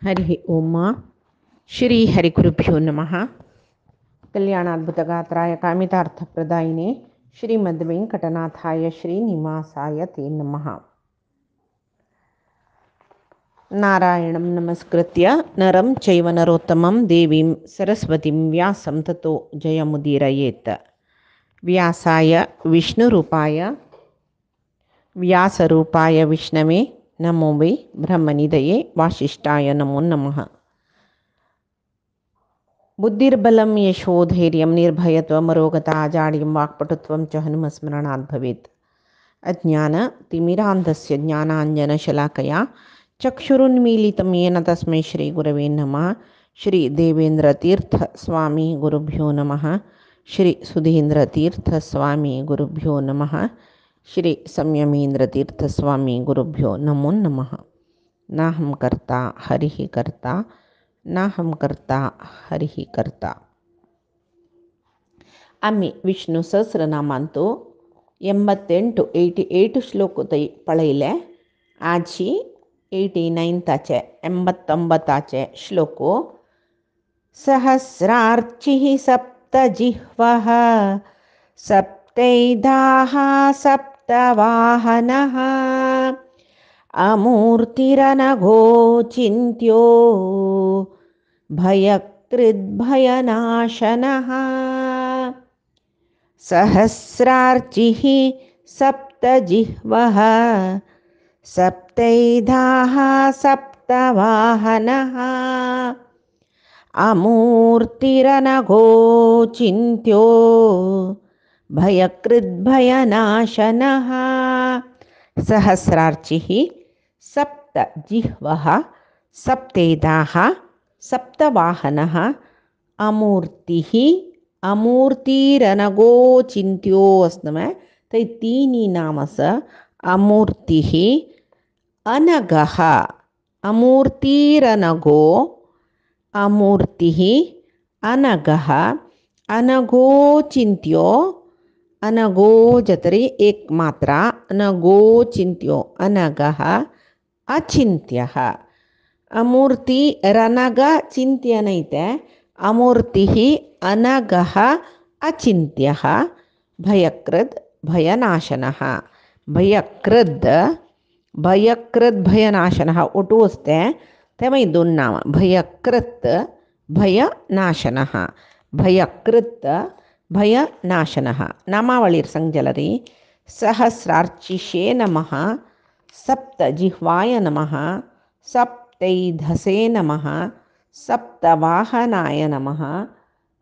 हरि ओम श्री हरिगुरुभ्यो नमः। कल्याणाद्भुतगात्राय कामितार्थप्रदायिने श्रीमद्वेंकटनाथाय श्रीनिवासाय ते नमः। नारायणं नमस्कृत्य नरं चैव नरोत्तमं देवीं सरस्वतीं व्यासं ततो जयमुदीरयेत्। व्यासाय विष्णुरूपाय व्यासरूपाय विष्णवे नमो वै ब्रह्मनिधये वासिष्ठाय नमो नमः। बुद्धिर्बलं यशोधैर्यं निर्भयत्वमरोगता जाड्यं वाक्पटुत्वं च हनुमस्मरणात् भवेत्। अज्ञानतिमिरान्धस्य ज्ञानाञ्जनशलाकया चक्षुरुन्मीलितं येन तस्मै श्रीगुरवे नमः। श्रीदेवेन्द्रतीर्थस्वामी गुरुभ्यो नमः। श्रीसुधीन्द्रतीर्थस्वामी गुरुभ्यो नमः। श्री संयमेन्द्रतीर्थस्वामी गुरुभ्यो नमो नमः। नाहं कर्ता हरिः कर्ता नाहं कर्ता हरिः कर्ता. आम्ही विष्णू सहस्रनामांतो 88 श्लोक पळयले. आजी 89 89 श्लोको. सहस्रार्चिः सप्तजिह्वः सप्तैधाः सप्तवाहनः अमूर्तिरनघोचिन्त्यो भयकृद्भयनाशनः. सहस्रार्चिः सप्तजिह्वः सप्तैधाः सप्तवाहनः अमूर्तिरनघोचिन्त्यो भयकृद्भयनाशनः. सहस्रार्चिः सप्तजिह्वः सप्तैधाः सप्तवाहनः अमूर्तिः अमूर्तिरनघोचिन्त्यो अस्नमे तै तीनी नामस. अमूर्तिः अनघः अमूर्तिरनघो अमूर्तिः अनघः अनघोचिन्त्यो अनघो जतरी एक मात्रा अनघोचिन्त्यो अनघः अचिन्त्यः. अमूर्ति रनघ चिन्त्यनैते अमूर्तिः अनघः अचिन्त्यः भयकृद् भयनाशनः. भयकृद् भयकृद् भयनाशनः ಒಟ್ಟು असते तेव्हा दोन नाम भयकृत् भयनाशनः. भयकृत् भयनाशनः नामावळीर संजलरी. सहस्रार्चिषे नमः सप्तजिह्वाय नमः सप्तैधसे नमः सप्तवाहनाय नमः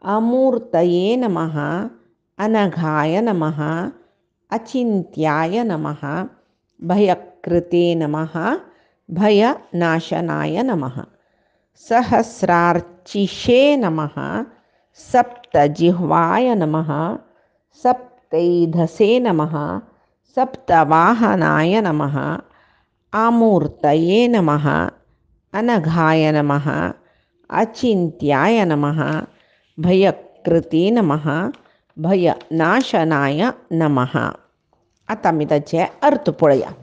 अमूर्तये नमः अनघाय नमः अचिन्त्याय नमः भयकृते नमः भयनाशनाय नमः. सहस्रार्चिषे नमः सप्तजिह्वाय नमः सप्तैधसे नमः सप्तवाहनाय नमः अमूर्तये नमः अनघाय नमः अचिन्त्याय नमः भयकृते नमः भयनाशनाय नमः. आता मी त्याचे अर्थ पळया.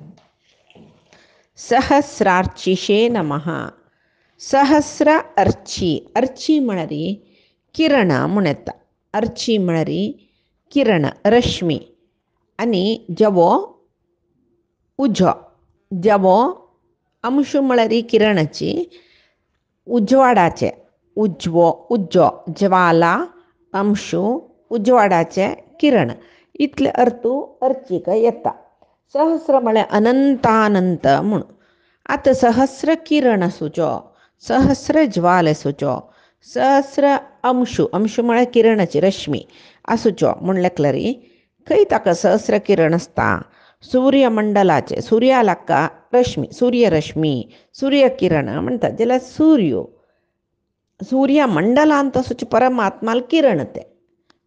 सहस्रार्चिषे नमः. सहस्र अर्ची अर्ची म्हणरी किरण म्हण येता. अर्ची म्हणरी किरण रश्मी आणि जवो उजो जवो अंश म्हणरी किरणाची उजवाडाचे उज्वो उज्जो ज्वाला अंशु उजवाडाचे किरण इतले अर्थ अर्चिक येता. सहस्र म्हळ्यार अनंतानंत म्हणून. आता सहस्र किरण सुचो सहस्र ज्वाले सुचो सहस्र अंशु अंशु म्हळ्यार किरणाची रश्मी आसुचो म्हणलेकलरी खंय ताका सहस्र किरण आसता. सूर्यमंडलाचे सूर्यालाका रश्मी सूर्यरश्मी सूर्यकिरण म्हणटात जाल्यार सूर्यो सूर्यमंडलांत आसुचे परमात्माल किरण ते.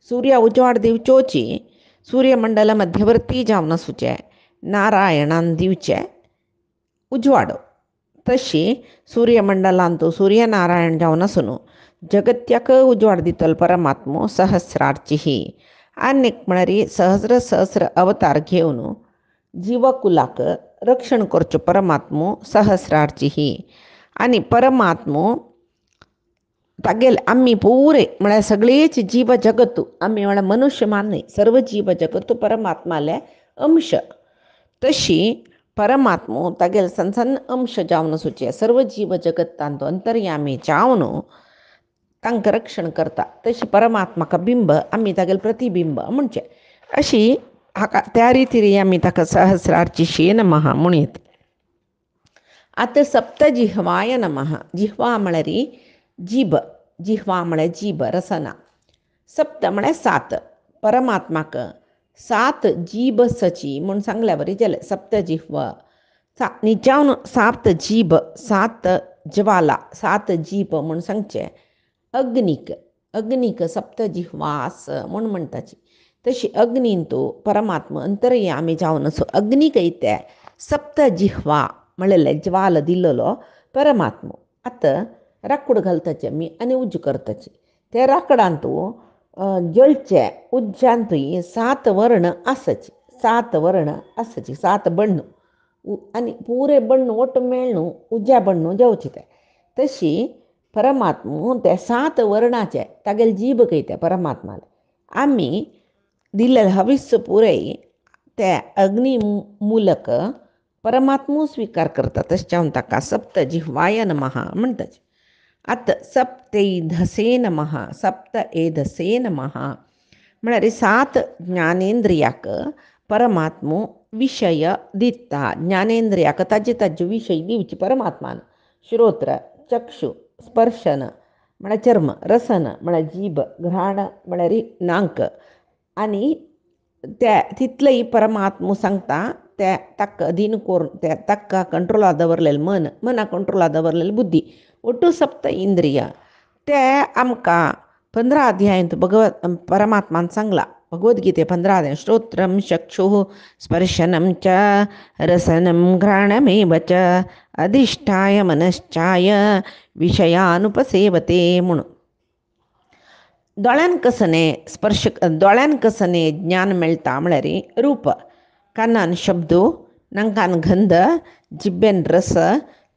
सूर्य उजवाड दिवचोची सूर्यमंडल मध्यवर्ती जावन आसुचे नारायणान दिवचे उजवाडो. तशी सूर्यमंडलांतू सूर्यनारायण जावन आसून जगत्याक उजवाड दितलो परमात्मो सहस्रार्चिः. आनीक म्हळ्यार सहस्र सहस्र अवतार घेवन जीवकुलाक रक्षण करचो परमात्मो सहस्रार्चिः. आणि परमात्मो तागेल आम्ही पुरे म्हळ्यार सगळेच जीव जगतू आम्ही म्हळ्यार मनुष्य मान नाही सर्व जीव जगतू परमात्माले अंश तशी परमात्मो तागेल सಣ್ಣ सಣ್ಣ अंश जावन सुचे सर्व जीव जगत तांतो अंतर्यामी जावन तांकां रक्षण करता तशी परमात्माका बिंब आमी तागेल प्रतिबिंब म्हणचे अशी हाका त्या रितीन आमी ताका सहस्रारची शे नमः म्हणीत. आतां सप्त जिह्वाय नमः. जिह्वा म्हळ्यार जीब, जिह्वा म्हळ्यार जीब रसना. सप्त म्हळ्यार सात. परमात्माक सात जीब सची म्हूण सांगल्या बरी जालें. सप्त जिह्व निजावन सात जीब सात ज्वाला सात जीब म्हूण सांगचे. अग्नीक अग्नीक सप्त जिह्वास म्हूण म्हणटाची. तशी अग्नीन तो परमात्मा अंतर्यामी जावन असो अग्नीक येते सप्त जिह्वा म्हणलेले ज्वाल दिल्लो परमात्मो. आतां राकूड घालताचे आमी आनी उज्ज करताची. त्या राकडान तूं जळचे उज्जांतूय सात वर्ण आसची. सात वर्ण आसची सात बण्ण आनी पुरे बण्ण ಒಟ್ಟು मेळणू उज्या बण्णू जेवचे ते. तशी परमात्मो ते सात वर्णाचे तागेले जीब कयते परमात्माले. आमी दिल्लेले हविस्स पुरे त्या अग्नी मूलक परमात्मो स्वीकार करता. तशें जावन ताका सप्त जिह्वाय नमः म्हणटाचे. आतां सप्तैधसे नमः. सप्त एधसे नमः म्हळ्यार सात ज्ञानेंद्रियाक परमात्मो विशय दिता. ज्ञानेंद्रियाक ताजे ताजे विशय दिवचे परमात्मान. श्रोत्र चक्षु स्पर्शन म्हळ्यार चर्म रसन म्हळ्यार जीब घ्राण म्हळ्यार नाक आनी त्या तितलेय परमात्मो सांगता त्या ताका अधीन करून त्या ताका कंट्रोलार दवरलेले मन मना कंट्रोलार दवरलेली बुद्धी ಒಟ್ಟು सप्त इंद्रिय ते आमकां 15 अध्यायांत परमात्मान सांगला. भगवद्गीते 15 अध्याय श्रोत्रम चक्षुः स्पर्शनं च रसनं घ्राणमेव च अधिष्ठाय मनश्चाय विषयानुपसेवते म्हणून. दोळ्यान कसने स्पर्श दोळ्यान कसने ज्ञान मेळटा म्हळ्यार रूप, कानान शब्द, नाकान गंध, जिब्बेन रस,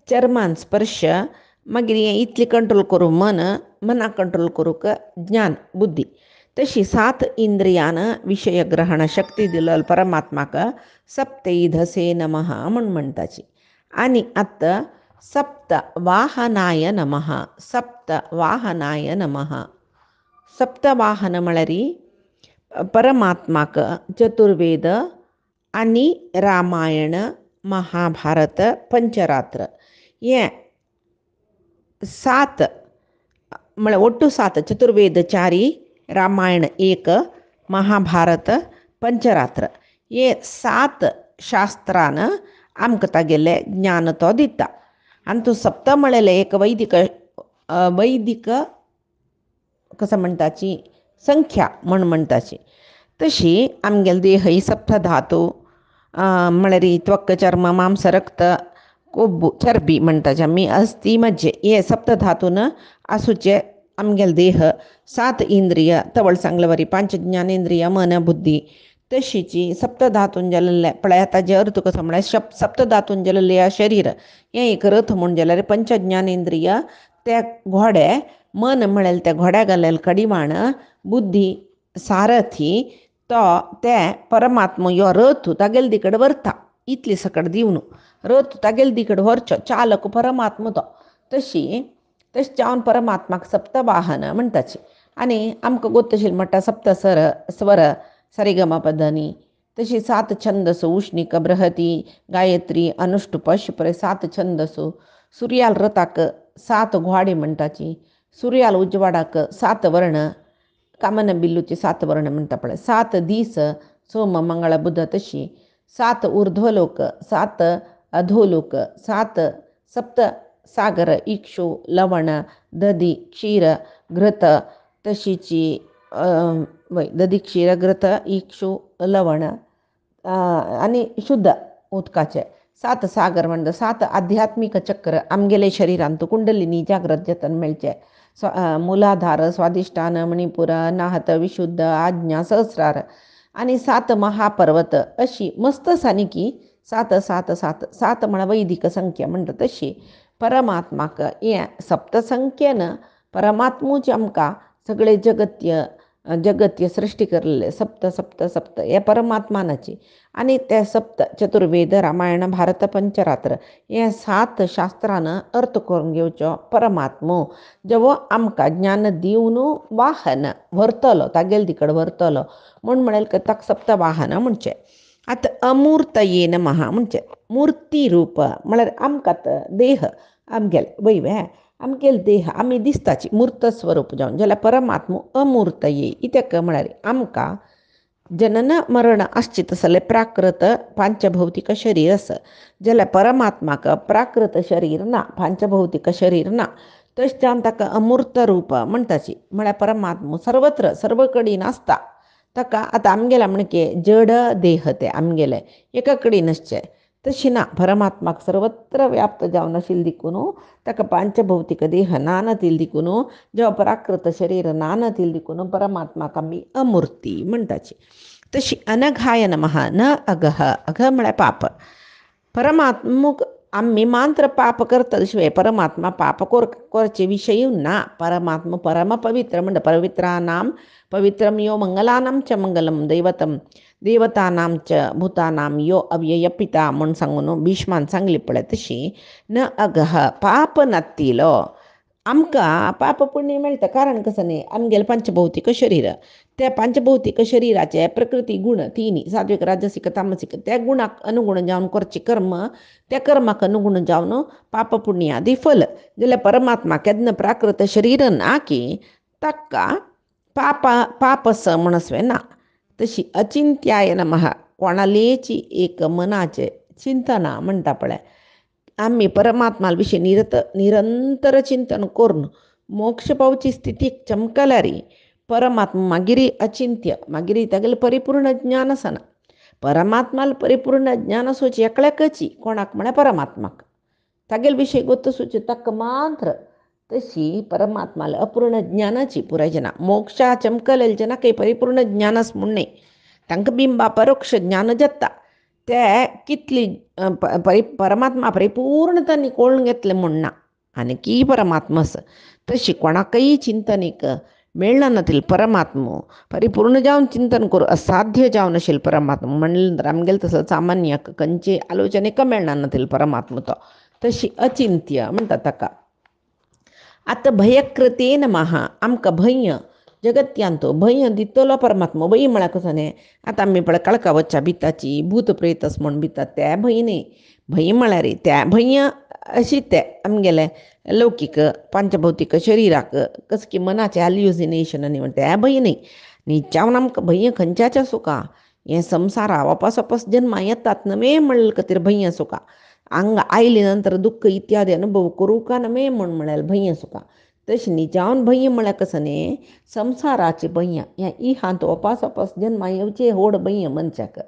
चर्मान स्पर्श, मागीर हें इतली कंट्रोल करूं मन, मना कंट्रोल करूंक ज्ञान बुद्धी. तशी सात इंद्रियान विशय ग्रहण शक्ती दिलेलो परमात्माक सप्तैधसे नमः म्हूण म्हणटाची. आनी आतां सप्त वाहनाय नमः. सप्त वाहनाय नमः. सप्तवाहन म्हळ्यार परमात्माक चतुर्वेद आनी रामायण महाभारत पंचरात्र हें सात म्हळ्यार ಒಟ್ಟು सात चतुर्वेद चारी, रामायण एक, महाभारत पंचरात्र हे सात शास्त्रान आमकां तागेले ज्ञान तो दिता. आनी तूं सप्त म्हळेले एक वैदिक कसं म्हणटाची संख्या म्हूण म्हणटाची. तशी आमगेले देह ही सप्त धातू म्हळ्यार त्वक चर्म मांस रक्त कोब्बू चरबी म्हणटाचे आमी अस्थी मज्जे हे सप्त धातून आसूचे आमगेले देह. सात इंद्रिय तवळ सांगले वरी पांच ज्ञानेंद्रिय मन बुद्धी तशीची सप्त धातून जाल्ले पळय. ताजे अर्थ कसो म्हळ्यार सप्त धातून जाल्ले शरीर हें एक रथ म्हूण जाल्यार पंच ज्ञानेंद्रिय ते घोडे, मन म्हळ्यार त्या घोड्याक घालेले कडिवाण, बुद्धी सारथी तो ते परमात्मा ह्यो रथ तागेले दिकड व्हरता. इतली सकट दिवन रथ तागेले दिकड व्हरचो चालक परमात्मा तो. तशी जावन परमात्माक सप्तवाहन म्हणटाची. आनी आमकां गोत्तशीर म्हणटा सप्त स्वर सरिगमपधनी. तशी सात छंदस उष्णिक बृहती गायत्री अनुष्टुप शुप्र सात छंदस. सुर्याल रथाक सात घोडे म्हणटाची. सुर्याल उजवाडाक सात वर्ण कामन बिल्लूचे सात वर्ण म्हणटा पळय. सात दीस सोम मंगळ बुध. तशी सात ऊर्ध्वलोक सात अधोलोक सात सप्त सागर इक्षु लवण दधी क्षीर घृत तशीची दधी क्षीर घृत इक्षु लवण आनी शुद्ध उदकाचे सात सागर म्हणटा. सात आध्यात्मिक चक्र आमगेले शरिरांत कुंडलिनी जागृत जतन मेळचे. मुलाधार स्वादिष्ठान मणिपूर अनाहत विशुद्ध आज्ञा सहस्रार आनी सात महापर्वत अशी मस्त सानिकी सात सात सात सात म्हणा वैदिक संख्या म्हणटा तशी परमात्माक हे सप्तसंख्येनं परमात्मूच आमकां सगळे जगत्य सृष्टी करलेले सप्त सप्त सप्त हे परमात्मानाची आणि त्या सप्त चतुर्वेद रामायण भारत पंचरात्र हे 7 शास्त्रानं अर्थ करून घेवचो परमात्मो जेवो आमकां ज्ञान दिवन वाहन व्हरतलो तागेल तिकड व्हरतलो म्हूण म्हणेल की ताका सप्त वाहन म्हणचे. आतां अमूर्तये नमः म्हणजे मूर्ती रूप म्हळ्यार आमकां देह आमगेले वैवे आमगेले देह आमी दिसताची मूर्त स्वरूप जावन जाल्यार परमात्मो अमूर्तये इत्याक म्हळ्यार आमकां जनन मरण आसचें तसलें प्राकृत पांचभौतीक शरीर आसा जाल्यार परमात्माक प्राकृत शरीर ना पांचभौतीक शरीर ना तशें जावन ताका अमूर्त रूप म्हणटाची म्हळ्यार परमात्मो सर्वत्र सर्व कडेन आसता ताका आतां आमगेल्या म्हणके जड देह ते आमगेले एका कडेन आसचे तशी ना परमात्माक सर्वत्र व्याप्त जावन आशिल्ले देखून ताका पांचभौतीक देह नानतील देखून जेव्हा प्राकृत शरीर नानतील देखून परमात्माक आमी अमूर्ती म्हणटाची. तशी अनघाय नमः न अगह अघ म्हळ्यार पाप परमात्मक आम्ही मात्र पाप करता शिवाय परमात्मा पाप करचे विषयी ना परमात्मा परम पवित्र म्हणटा पवित्रानां पवित्रम यो मंगलानां च मंगलम देवतानां च भूतानां यो अव्यय पिता म्हूण सांगून भीष्मान सांगली पळय तशी न अगह पाप नातिलो आमकां पाप पुण्य मेळटा कारण कसं न्ही आमगेलें पंचभौतीक शरीर त्या पंचभौतीक शरिराचे प्रकृती गुण तिनी सात्विक राजसीक तामसीक त्या गुणाक अनुगुण जावन करचे कर्म त्या कर्माक अनुगुण जावन पाप पुण्यादी फल जाल्यार परमात्मा केन्ना प्राकृत शरीर ना की ताका पापस म्हणसवे ना. तशी अचिंत्याय नमः कोणालेची एक मनाचे चिंतना म्हणटा पळय आम्ही परमात्मा विशीं निरंतर चिंतन करून मोक्ष पावची स्थितीक चमकल्यारी परमात्मा मागिरी अचिंत्य मागिरी तागेलें परिपूर्ण ज्ञान आसना परमात्माला परिपूर्ण ज्ञान आसूची एकल्याकची कोणाक म्हळ्यार परमात्माक तागेले विशय गोत्त सूची ताका मात्र तशी परमात्माला अपूर्ण ज्ञानाची पुराय जना मोक्षा चमकलेले जना काही परिपूर्ण ज्ञानच म्हणणे तांकां बिंबा परोक्ष ज्ञान जाता ते कितली परमात्मा परिपूर्णतानी कळून घेतले म्हणना आनी की परमात्मास तशी कोणाकय चिंतनीक मेळना नातील परमात्मो परिपूर्ण जावन चिंतन करूं असाध्य जावन आशिल्लो परमात्मा म्हणल्यार आमगेले तसो सामान्याक खंयचे आलोचनेक मेळना नातील परमात्मा तो तशी अचिंत्य म्हणटा ताका. आतां भयकृते नमः आमकां भय जगत्यान तो भय दितलो परमात्मा भय म्हळ्यार कसो न्ही आतां आमी पळय काळका वच्चा भिताची भूत प्रेतस म्हूण भितात त्या भंय न्ही भंय म्हळ्यार त्या भंय अशी ते आमगेले लौकीक पंचभौतीक शरिराक कस की मनाचें हाल्युसिनेशन न्ही म्हणटा त्या भंय न्ही न्हिदच्यावन आमकां भंय खंयच्याचें सुका हें संवसारा वापस वापस जन्मा येतात नवे म्हणले खातीर भंय सुका हांगा आयले नंतर दुख्ख इत्यादी अनुभव करूं का नवे म्हळ्यार भंय सुका तशें न्हिजावन भंय म्हळ्यार कसो न्ही संवसाराची भंय ह्या इहांत वापस वापस जन्मा येवचे होड भंय मनशाक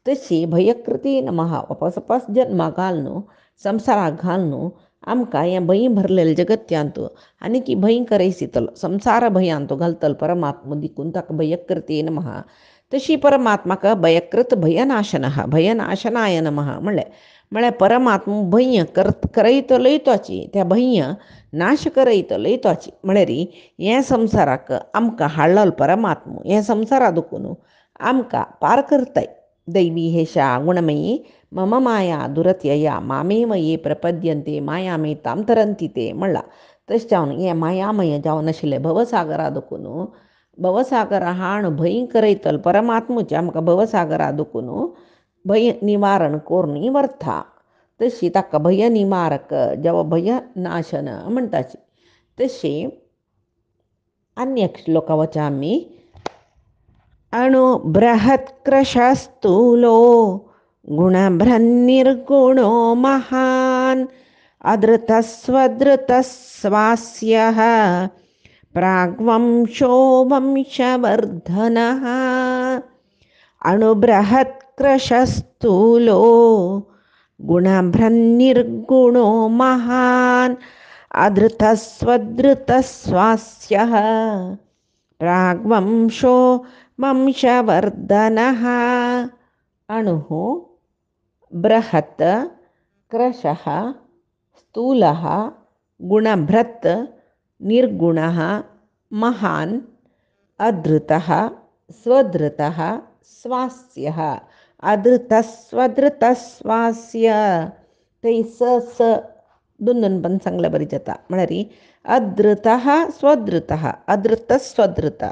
तशी भयकृती नमः वापस वापस जन्मा घाल न्हू संवसाराक घाल न्हू आमकां हें भंय भरलेलें जगत्यांत आनी की भंयकर दितलो संवसार भंयान तो घालतलो परमात्मा देखून ताका भयकृती नमः. तशी परमात्माक भयकृत भयनाशनः भयनाशनाय नमः म्हळ्यार परमात्मा भंय करयतलोय तोची त्या भंय नाश करयतलोय तोची म्हळ्यार हे संवसाराक आमकां हाडलो परमात्मा हे संवसारा दुखून आमकां पार करताय. दैवी हेशा गुणमयी मम माया दुरत्यया मामेव ये प्रपद्यन्ते मायामे ताम तरंती ते म्हणला तशें जावन हें मायामय जावन आशिल्लें भवसागरा दुखून भवसागरा हाण भंय करयतलो परमात्माचे आमकां भवसागरा दुखून भय निवारण करून व्हरता तशी ताका भय निवारक जेवा भय नाशन म्हणटाची. तशी आनी एक श्लोका वचा आमी अणु बृहत्कृशस्तूलो गुणभ्रन्निर्गुणो महान् अधृतस्वधृतस्वास्यः प्राग्वंशो वंशवर्धनः. अणुबृहत्कृशस्तूलो गुणभ्रन्निर्गुणो महान् अधृतस्वधृतस्वास्यः प्राग्वंशो वंशवर्धनः. अणुः बृहत् क्रशः स्थूलः गुणभृत् निर्गुणः महान् अधृतः स्वधृतः स्वास्यः अधृतस्वधृतस्वास्य ते स दोन पण चांगलं बरी जाता म्हळ्यार अधृतः स्वधृतः अधृतस्वधृत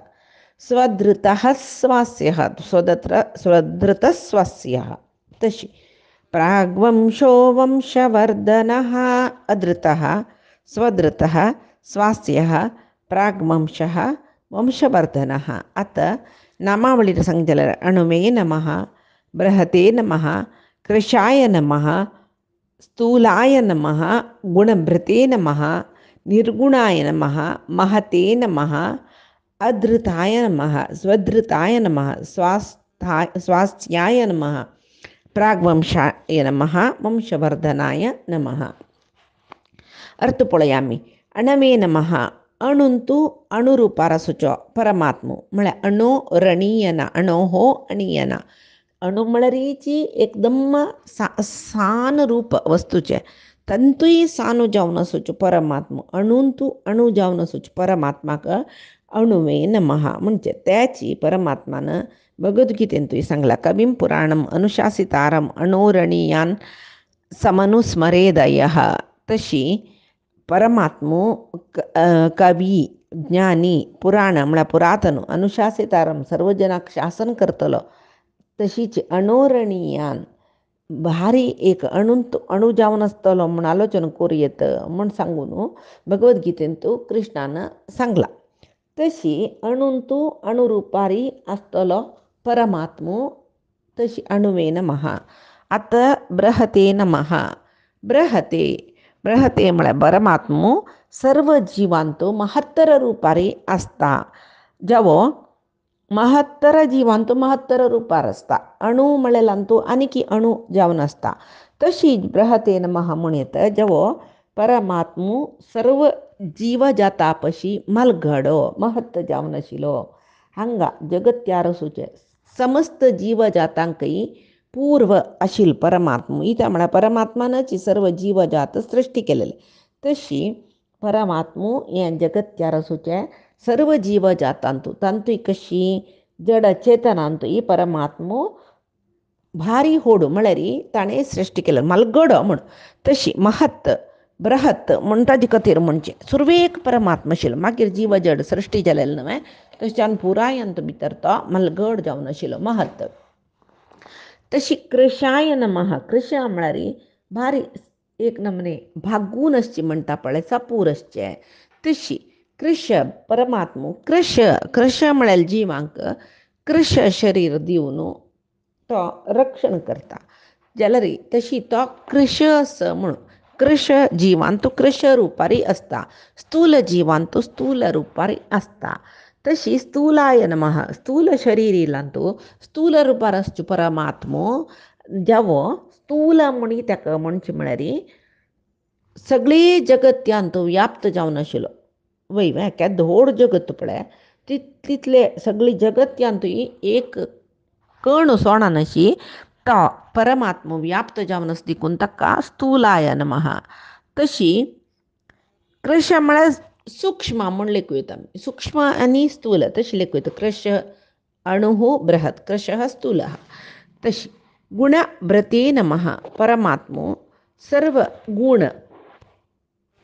स्वधृतः स्वास्यः स्वधृतस्वास्यः तशी प्राग्वंशो वंशवर्धनः अधृतः स्वधृतः स्वास्यः प्राग्वंशः वंशवर्धनः अत नामावळीर संजलर अणुवे नमः बृहते नमः कृशाय नमः स्थूलाय नमः गुणभृते नमः निर्गुणाय नमः महते नमः अधृताय नमः स्वधृताय नमः स्वास्थ्याय नमः प्राग्वंशाय नमः वंशवर्धनाय नमः. अर्थ पळयामी. अणवे नमः अणुंतू अणुरूपारा सुचो परमात्मो म्हळ्यार अणो रणीयना अणो हो अणीयना अणु म्हळ्यारीची एकदम सान रूप वस्तूचे तंतुय सानू जावन सुचो परमात्मो अणुंतू अणु जावन सुचो परमात्माक अणुवे नमः म्हणजे त्याची परमात्मान भगवद्गीतेंतूय सांगला कविं पुराणम अनुशासितारम अणोरणीयान समनुस्मरेदयः तशी परमात्मो कवी ज्ञानी पुराण म्हळ्यार पुरातन अनुशासितारम सर्व जनाक शासन करतलो तशीच अणोरणीयान भारी एक अणू जावन आसतलो म्हण आलोचन करूं म्हण सांगून भगवद्गीतेंतू कृष्णान सांगला. तशी अणुंतू अणुरूपारी आसतलो परमात्मो तशी अणुवे नमः. आता बृहते नमः. बृहते म्हळ्यार परमात्मो सर्व जिवांतो महत्तर रूपारी आसता जावो महत्तर जिवांतो महत्तर रूपार आसता अणु म्हळ्यार आनीकी अणु जावन आसता तशी बृहते नमः म्हणत जावो परमात्मो सर्व जीव जातापशी मलगडो महत्त जावन आशिल्लो हांगा जगत्यार सुचे समस्त जीव जातांकय पूर्व आशिल्लो परमात्मो इता म्हळ्यार परमात्मानच सर्व जीव जात सृष्टी केलेले तशी परमात्मो हे जगत्यार सुचे सर्व जीव जातांतू तांतूय कशी जड चेतनांतू ही परमात्मो भारी होड म्हळ्यार ताणें सृष्टी केलं मलगडो म्हण तशी महत्त बृहत म्हण ताजे खातीर म्हणजे सुरवेक परमात्मा आशिल्लो मागीर जीव जड सृष्टी जालेले न्हय तशें पुरायंत भितर तो मलगड जावन आशिल्लो महत्त. तशी कृशाय नमः. कृश म्हळ्यार भारी एक नमने भागून आसची म्हणटा पळय सपूर आसचें तशी कृश परमात्मो कृश म्हळ्यार जिवांक कृश शरीर दिवन तो रक्षण करता जाल्यार तशी तो कृश म्हण कृश जिवांतू कृश रूपारी आसता स्थूल जिवांतू स्थूल रूपारी आसता तशी स्थूलाय नमः. स्थूल शरीरिलांतू स्थूल रूपार आसचो परमात्मो जावो स्थूल म्हणी ताका म्हणचे म्हळ्यार सगळी जगत्यांतू व्याप्त जावन आशिल्लो वय क्या धोड जगत पळय तितले सगळी जगत्यांतूय एक कण सोडना अशी तो परमात्मो व्याप्त जावन आसा देखून ताका स्थूलाय नमः. तशी कृश म्हळ्यार सूक्ष्म म्हण लेखूं येता सूक्ष्म आनी स्थूल तशी लेखूं येता कृश अणु बृहत् कृशः स्थूलः. तशी गुणभृते नमः. परमात्मो सर्व गुण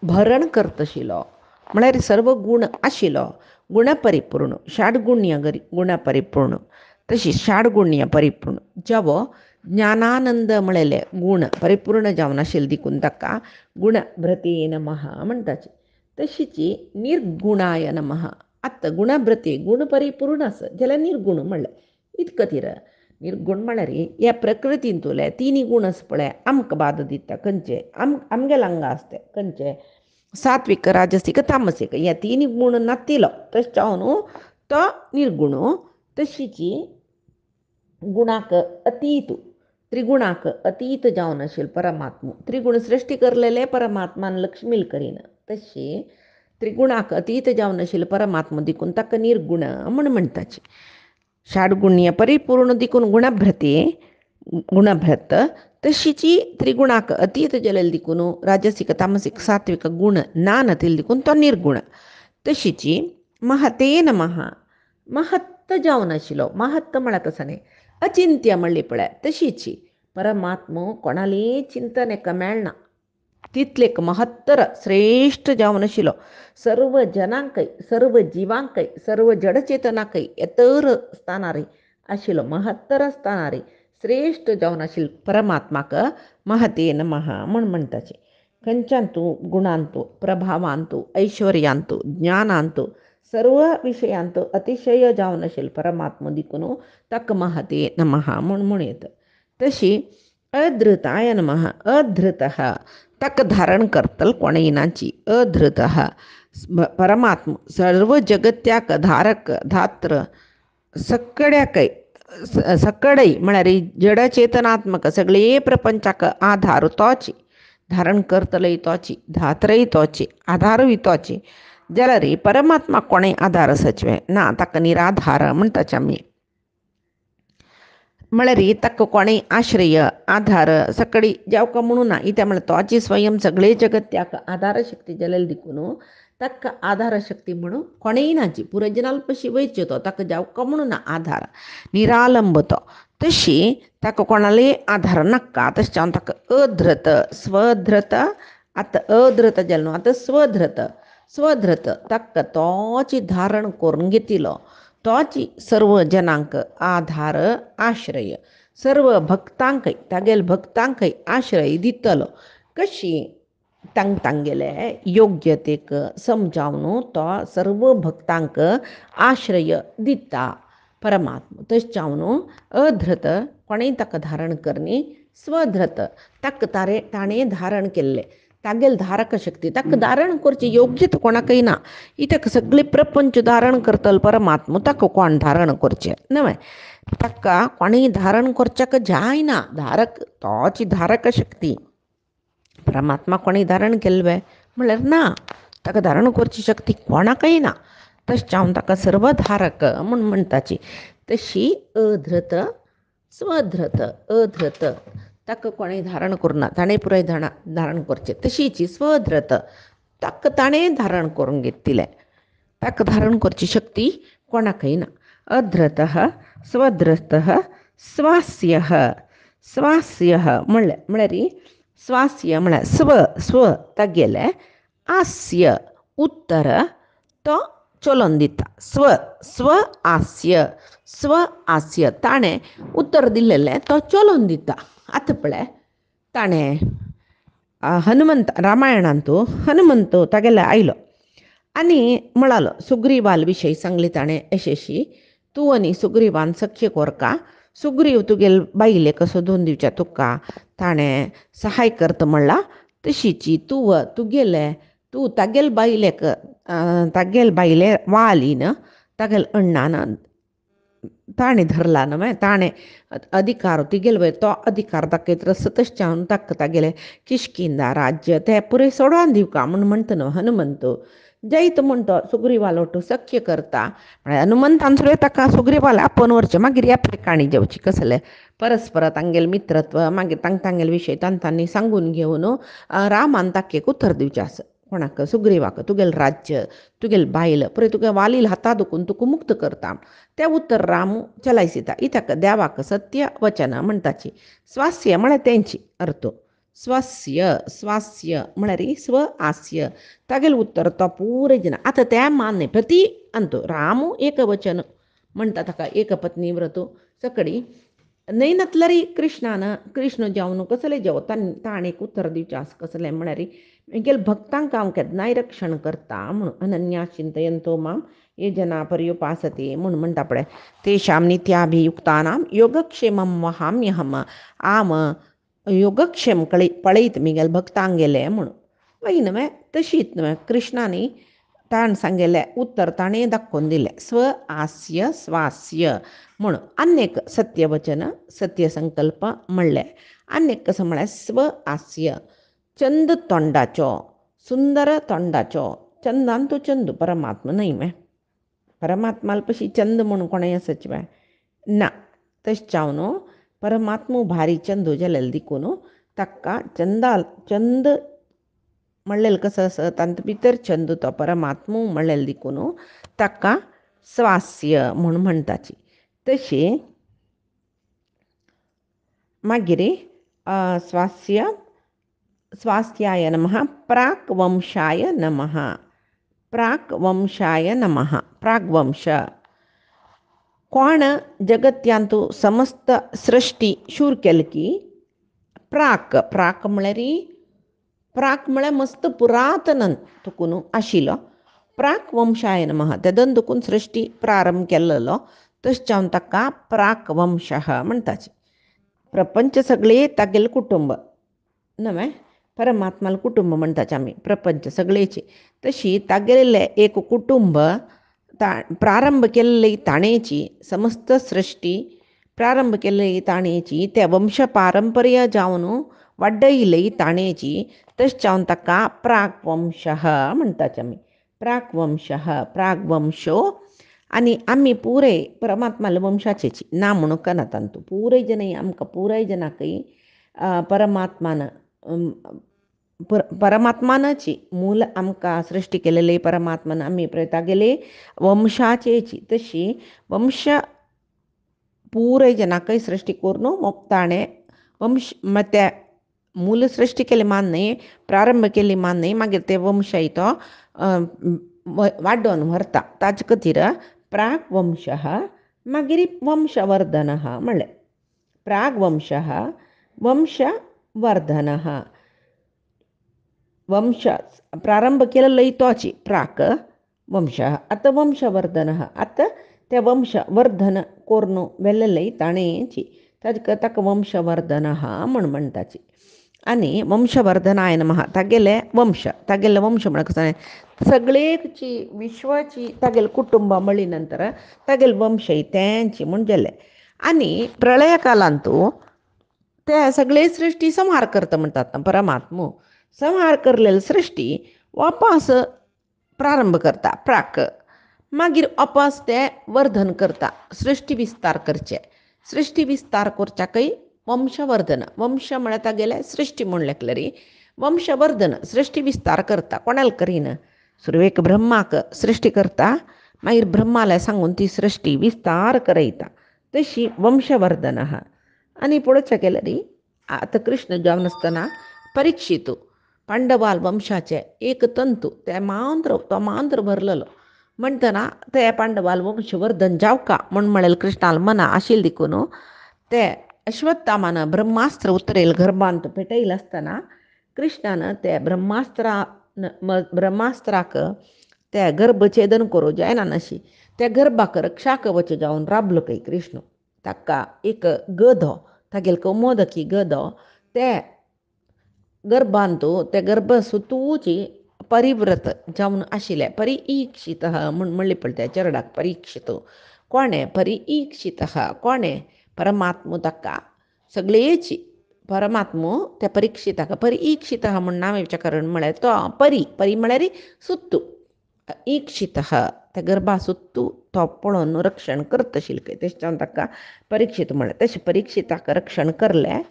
भरण करत आशिल्लो म्हळ्यार सर्व गुण आशिल्लो गुणपरिपूर्ण षाडगुण्य गुणपरिपूर्ण तशी षाडगुण्य परिपूर्ण जावो ज्ञानानंद म्हळेले गुण परिपूर्ण जावन आशिल्ले देखून ताका गुणभृते नमः म्हणटाची. तशीची निर्गुणाय नमः. आतां गुणभृते गुण परिपूर्ण आसा जाल्यार निर्गुण म्हणलें इत खातीर निर्गुण म्हळ्यार ह्या प्रकृतींतले तिनी गुण आसा पळय आमकां बाध दिता खंयचे आमगे लांगा आसता खंयचे सात्विक राजसीक तामसीक ह्या तिनी गुण नातिलो तशें जावन तो निर्गुण. तशीची गुणाक अतीत त्रिगुणाक अतीत जावन आशिल्लो परमात्मो त्रिगुण सृश्टी करलेले परमात्मान लक्ष्मील करीन तशी त्रिगुणाक अतीत जावन आशिल्लो परमात्मो देखून ताका निर्गुण म्हण म्हणटाची. षाडगुण्य परिपूर्ण देखून गुणभृते गुणभ्रत तशीची त्रिगुणाक अतीत जलेल दिकून राजसिक तामसिक सात्विक गुण नान तील दिकून तो निर्गुण तशीची महते नमः महत्त जावन आशिल्लो महत्त म्हळ्यार कसं न्ही अचिंत्य म्हणली पळय तशीची परमात्मो कोणाली चिंतन एका मेळना तितलेक महत्तर श्रेष्ठ जावन आशिल्लो सर्व जनांकय सर्व जिवांकय सर्व जडचेतनाकय येतर स्थानारी आशिल्लो महत्तर स्थानारी श्रेष्ठ जावन आशिल्लो परमात्माक महते नमः म्हण म्हणटाचे खंयच्यांतू गुणांतू प्रभावांतू ऐश्वर्यांतू ज्ञानांतू सर्व विषयांतू अतिशय जावन आशिल्लो परमात्मा दिकून तक महते नमः म्हण म्हणयत तशी अधृताय नमः अधृतः तक धारण करतल कोणेनाची अधृत परमात्म सर्व जगत्याक धारक धात्र सक्कड्याकय सक्कडय म्हळ्यार जडचेतनात्मक सगळे प्रपंचाक आधार तोची धारण करतलय तोची धात्रय तोची आधारूय तोची जाल्यार परमात्मा कोणें आधार सचवे ना ताका निराधार म्हणटाचे आमी म्हळ्यार ताका कोणें आश्रय आधार सकडी जावका म्हणून ना इत्या म्हळ्यार तोची स्वयं सगळे जगत्याक आधार शक्ती जाल्यार देखून ताका आधार शक्ती म्हणून कोणेंय नाची पुरजनाल पशी वयच्यो तो ताका जावका म्हणून ना आधार निरालंब तो तशी ताका कोणाले आधार नाका तशें जावन ताका अधृत स्वधृत आतां अधृत जालें न्हू आतां स्वधृत स्वधृत ताका तोची धारण करून घेतिलो तोची सर्व जनांक आधार आश्रय सर्व भक्तांकय तागेल भक्तांकय आश्रय दितलो कशी तांगेले योग्यतेक समजावन तो सर्व भक्तांक आश्रय दिता परमात्मा तशें जावन अधृत कोणेंय ताका धारण करनी स्वधृत ताका ताणें धारण केल्लें तागेल धारक शक्ती ताका धारण करची योग्यता कोणाकय ना इतक सगळे प्रपंच धारण करतल परमात्मा ताका कोण धारण करचें न्हय ताका कोणेंय धारण करच्याक जायना धारक तोची धारक शक्ती परमात्मा कोणेंय धारण केल्लें म्हळ्यार ना ताका धारण करची शक्ती कोणाकय ना तशें जावन ताका सर्वधारक म्हूण म्हणटाची तशी अधृत स्वधृत अधृत ताका कोणेंय धारण करुना ताणें पुराय धारण करचें तशीची स्वधृत ताका ताणें धारण करून घेतिलें ताका धारण करची शक्ती कोणाकय ना अधृत स्वधृत स्वास्य स्वास्य म्हळ्यार स्वास्य म्हळ्यार स्व तागेलें आस्य उत्तर तो चलोवन दिता स्व आस्य ताणें उत्तर दिल्लेलें तो चलोवन दिता आतां पळय ताणें हनुमंत रामायणांतू हनुमंत तागेले आयलो आनी म्हणालो सुग्रीवाल विशयी सांगली ताणें यशस्वी तूं आनी सुग्रीवान सख्य कोरका सुग्रीव तुगेल बायलेक सोदून दिवचें तुका ताणें सहाय करता म्हणला तशीची तूं तागेल बायले वालीन तागेल अण्णान ताणें धरला न्हय ताणें अधिकार तिगेल वयर तो अधिकार दाखयत तशें जावन ताका तागेलें किश्किंदा राज्य तें पुरे सोडोवन दिवका म्हूण म्हणटा न्हू हनुमंत जैत म्हणटो सुग्रीवाल वटू सख्य करता म्हळ्यार हनुमंतान सुद्दां ताका सुग्रीवाल आपोवन व्हरचें मागीर ह्या काणी जेवची कसलें परस्पर तांगेल मित्रत्व मागीर तांगेल विशय तांणी सांगून घेवन रामान ताकेक उत्तर दिवचें आसा कोणाक सुग्रीवाक तुगेल राज्य तुगेल बायल पुरे तुगे वालील हाता दुखून तुका मुक्त करता तें उत्तर राम चलायसिता इतक देवाक सत्य वचन म्हणटाची स्वास्य म्हळ्यार तेंची अर्थ स्वास्य म्हळ्यार स्व आस्य तागेल उत्तर तो पुरे दिना आतां तें मान्य प्रती अंतू राम एक वचन म्हणटा ताका एक पत्नी व्रत सकडी नैनतल्यार कृष्ण जावन कसलें जेव ताणें उत्तर दिवचें आसा कसलें म्हळ्यार म्हगेल भक्तांक हांव केन्नाय रक्षण करता म्हूण अनन्या चिंतयंतो माम ये जना पर्युपासते म्हूण म्हणटा पळय तेषां नित्याभियुक्तानां योगक्षेमं वहाम्यहम आम योगक्षेम पळयत म्हगेल भक्तांक गेले म्हूण वय न्हय तशीच न्हय कृष्णानी ताण सांगलें उत्तर ताणें दाखोवन दिलें स्व आस्य स्वास्य म्हूण आनेक सत्यवचन सत्यसंकल्प म्हणलें आनेक कसं म्हळ्यार स्व आस्य चंद तोंडाचो सुंदर तोंडाचो चंदान तो चंद परमात्मा न्हय वे परमात्माल पशी चंद म्हणून कोणें आसच वे ना तशें जावन परमात्मू भारी चंदू जलेल दिकून तक्का चंद मळेल कसं तंत भितर चंदू तो परमात्मू मळेल दिकून तक्का स्वास्य म्हणून म्हणटाची. तशी मागीर स्वास्याय नमः प्राक्वंशाय नमः. प्राक्वंशाय नमः. प्राग्वंश कोण जगत्यांतू समस्त सृष्टी शूर केल की प्राक म्हळ्यार मस्त पुरातनन तुकून आशिल्लो. प्राक्वंशाय नमः तेदन दुकून सृष्टी प्रारंभ केल्लो तशें ताका प्राक्वंशः म्हणटाचे. प्रपंच सगळे तागेल कुटुंब नवे परमात्माला कुटुंब म्हणटाचे आमी प्रपंच सगळेची. तशी तागेले एक कुटुंब प्रारंभ केल्ली ताणेची समस्त सृष्टी प्रारंभ केल्ली ताणेची ते वंश पारंपर्य जावन वाडयली ताणेची तशें जावन ताका प्राग्वंशः म्हणटाचे आमी. प्राग्वंशो आनी आमी पुरे परमात्माला वंशाचेची ना म्हणून कना तांतू पुराय जन आमकां पुराय जनाकय परमात्मानाची मूल आमकां सृश्टी केलेली परमात्मान आमी तागेले वंशाचेची. तशी वंश पुराय जनाकय सृश्टी करून ताणें वंश त्या मूल सृश्टी केली मान न्ही प्रारंभ केली मान न्ही मागीर ते वंशय तो वाडोवन व्हरता. ताजे खातीर प्राग्वंशः मागीर वंशवर्धनः म्हणलें. प्राग्वंशः वंशवर्धनः वंश प्रारंभ केलेलो तोची प्राक वंशः आतां वंशवर्धनः आतां ते वंशवर्धन करून वेल्लेली ताणेची ताका वंशवर्धनः म्हणटाची. आनी वंशवर्धनाय नमः तागेले वंश म्हळ्यार कसं सगळेची विश्वाची तागेल कुटुंब मळी नंतर तागेल वंशय तेंची म्हूण गेले. आनी प्रळय कालांतू ते सगळे सृश्टी संहार करता म्हणटात परमात्मो. संहार करलेली सृश्टी वापस प्रारंभ करता प्राक मागीर वापस ते वर्धन करता सृश्टी विस्तार करचे. सृश्टी विस्तार करच्याकय वंशवर्धन वंश म्हळ्यार तागेले सृश्टी म्हूण लेखलेली वंशवर्धन सृश्टी विस्तार करता. कोणाला करीन सुरवेक ब्रह्माक सृश्टी करता मागीर ब्रह्माला सांगून ती सृश्टी विस्तार करयता तशी वंशवर्धनः. आनी पळोवचें गेल्यार आतां कृष्ण जावन आसतना परिक्षितू पांडवाल वंशाचे एक तंतू ते मांद्र भरलेलो म्हणटना ते पांडवाल वंशवर्धन जावका म्हूण म्हळेल कृष्णाल मना आशिल्ल देखून ते अश्वत्थामान ब्रह्मास्त्र उतरेल गर्भांत पेटयला आसतना कृष्णान ते ब्रह्मास्त्राक ते गर्भछेदन करूं जायना नाशी त्या गर्भाक रक्षाकवच जावन राबलो खंय कृष्ण. ताका एक गदो तागेल कौमोदकी गदो ते गर्भांतू ते गर्भ सुतूची परिव्रत जावन आशिल्ले परिईक्षितः म्हूण म्हणली पळय त्या चरडाक परिक्षित कोणे परिईक्षितः कोणे परमात्मो ताका सगळेची परमात्मो त्या परिक्षिताक परिईक्षितः म्हूण नांव येवचें कारण म्हळ्यार तो परी म्हळ्यार सुत्तू ईक्षितः त्या गर्भा सुत्तू तो पळोवन रक्षण करता आशिल्लो खंय तशें जावन ताका परिक्षीत म्हळें. तशें परिक्षिताक रक्षण करलें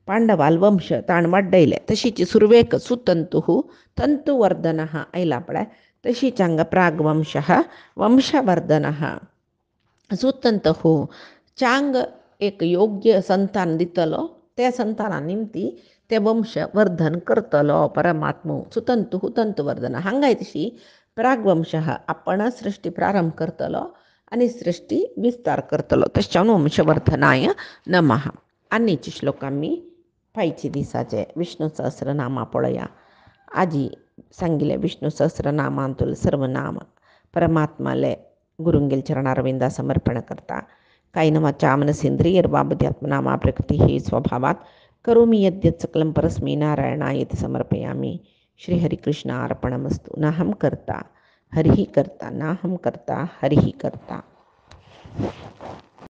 पांडवाल वंश ताण वाडयले. तशीच सुरवेक सुतंतु तंतुवर्धनः आयला पळय तशीच हांगा प्राग्वंशः वंशवर्धनः. सुतंतु चांग एक योग्य संतान दितलो त्या संताना निमती ते वंश वर्धन करतलो परमात्मो. सुतंतु तंतुवर्धन हांगाय तशी प्राग्वंशः आपण सृष्टी प्रारंभ करतलो आनी सृष्टी विस्तार करतलो तशें वंशवर्धनाय नमः. आनीचे श्लोक आमी फायचे दिसाचे विष्णू सहस्रनामा पळया. आजी सांगिल्ले विष्णू सहस्रनामांतूल सर्वनाम परमात्माले गुरुंगेल चरणारविंदा समर्पण करता. कायनवाचा मनसेंद्रियर्वाबुद्ध्यात्मनामा प्रकृतिः स्वभावात् करोमि यद्यत् सकलं परस्मै नारायणायेति समर्पयामि. श्री हरिकृष्णार्पणमस्तु. नाहं कर्ता हरिः कर्ता नाहं कर्ता हरिः कर्ता.